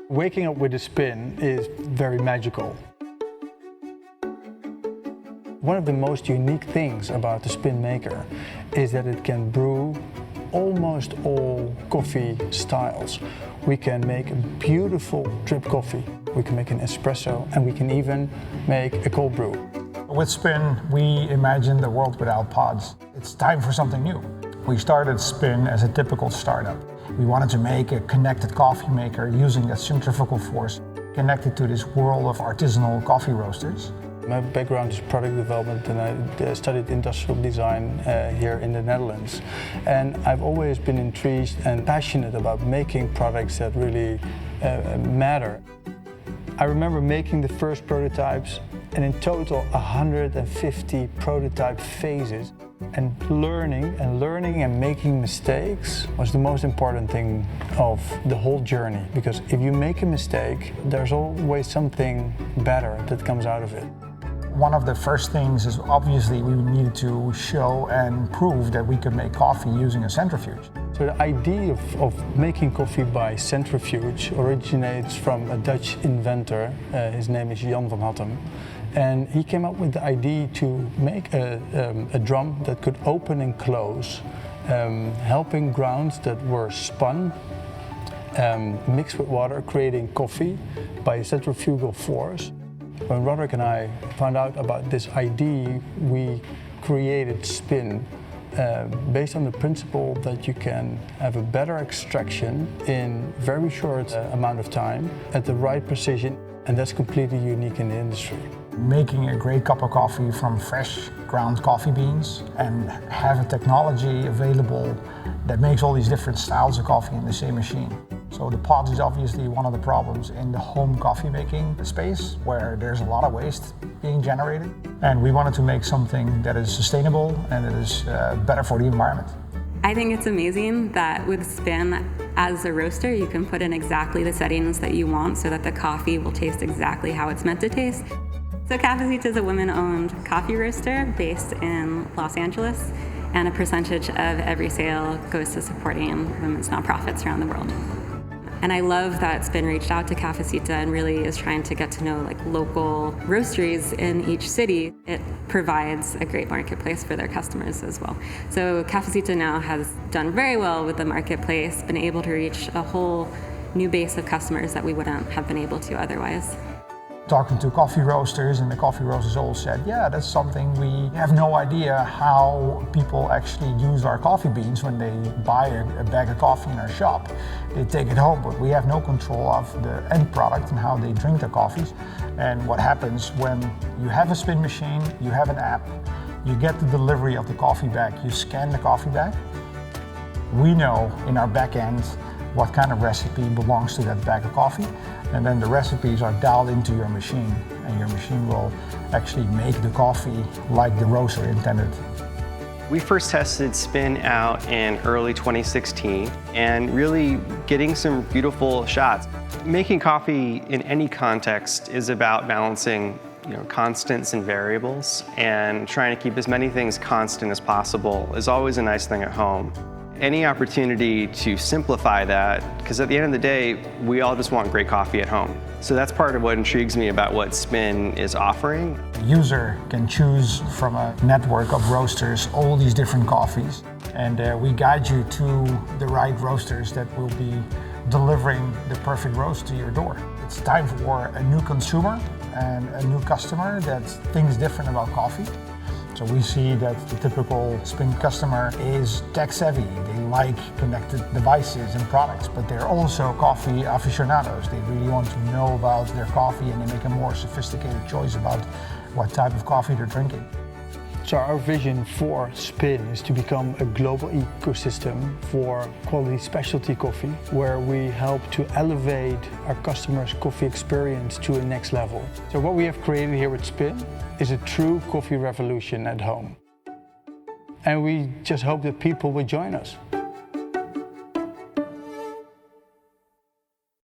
Waking up with a Spinn is very magical. One of the most unique things about the Spinn maker is that it can brew almost all coffee styles. We can make a beautiful drip coffee, we can make an espresso, and we can even make a cold brew. With Spinn, we imagined a world without pods. It's time for something new. We started Spinn as a typical startup. We wanted to make a connected coffee maker using that centrifugal force connected to this world of artisanal coffee roasters. My background is product development and I studied industrial design here in the Netherlands. And I've always been intrigued and passionate about making products that really matter. I remember making the first prototypes and in total 150 prototype phases. And learning and making mistakes was the most important thing of the whole journey. Because if you make a mistake, there's always something better that comes out of it. One of the first things is obviously we needed to show and prove that we could make coffee using a centrifuge. So the idea of making coffee by centrifuge originates from a Dutch inventor. His name is Jan van Hattem. And he came up with the idea to make a drum that could open and close, helping grounds that were spun, mixed with water, creating coffee by a centrifugal force. When Roderick and I found out about this idea, we created Spinn based on the principle that you can have a better extraction in very short amount of time at the right precision, and that's completely unique in the industry. Making a great cup of coffee from fresh ground coffee beans and have a technology available that makes all these different styles of coffee in the same machine. So the pods is obviously one of the problems in the home coffee making space where there's a lot of waste being generated. And we wanted to make something that is sustainable and that is better for the environment. I think it's amazing that with Spinn, as a roaster, you can put in exactly the settings that you want so that the coffee will taste exactly how it's meant to taste. So Caffeine is a women-owned coffee roaster based in Los Angeles, and a percentage of every sale goes to supporting women's nonprofits around the world. And I love that Spinn reached out to Cafecita and really is trying to get to know local roasteries in each city. It provides a great marketplace for their customers as well. So Cafecita now has done very well with the marketplace, been able to reach a whole new base of customers that we wouldn't have been able to otherwise. Talking to coffee roasters, and the coffee roasters all said, yeah, that's something we have no idea how people actually use our coffee beans when they buy a bag of coffee in our shop. They take it home, but we have no control of the end product and how they drink their coffees. And what happens when you have a Spinn machine, you have an app, you get the delivery of the coffee bag, you scan the coffee bag. We know in our back end what kind of recipe belongs to that bag of coffee. And then the recipes are dialed into your machine, and your machine will actually make the coffee like the roaster intended. We first tested Spinn out in early 2016 and really getting some beautiful shots. Making coffee in any context is about balancing constants and variables, and trying to keep as many things constant as possible is always a nice thing at home. Any opportunity to simplify that, because at the end of the day, we all just want great coffee at home. So that's part of what intrigues me about what Spinn is offering. The user can choose from a network of roasters all these different coffees, and we guide you to the right roasters that will be delivering the perfect roast to your door. It's time for a new consumer and a new customer that thinks different about coffee. So we see that the typical Spinn customer is tech savvy. They like connected devices and products, but they're also coffee aficionados. They really want to know about their coffee and they make a more sophisticated choice about what type of coffee they're drinking. So our vision for Spinn is to become a global ecosystem for quality specialty coffee, where we help to elevate our customers' coffee experience to a next level. So what we have created here with Spinn is a true coffee revolution at home. And we just hope that people will join us.